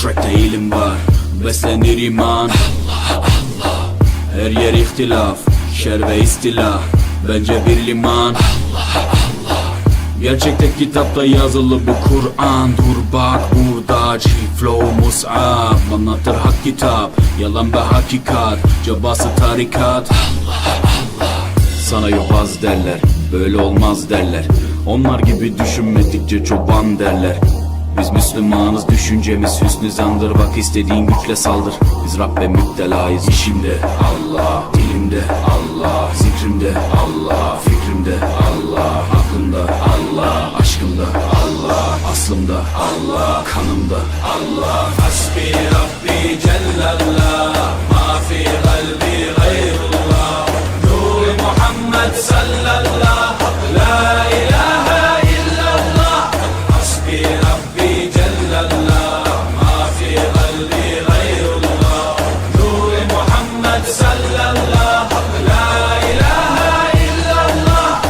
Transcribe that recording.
trackte ilim var, beslenir iman. Her yer ihtilaf, şer ve istilah, bence bir liman. Gerçekte kitapta yazılı bu Kur'an. Dur bak burada G-Flow Mus'ab anlatır hak kitap, yalan ve hakikat, cabası tarikat. Sana yobaz derler, böyle olmaz derler. Onlar gibi düşünmedikçe çoban derler. Biz Müslümanız, düşüncemiz hüsnü zandır. Bak istediğin güçle saldır, biz Rabbe müptelayız. İşimde Allah, dilimde Allah, zikrimde Allah, fikrimde Allah, aklımda Allah, aşkımda Allah, aslımda Allah, kanımda Allah. Hasbi Rabbi Cellallah, ma fi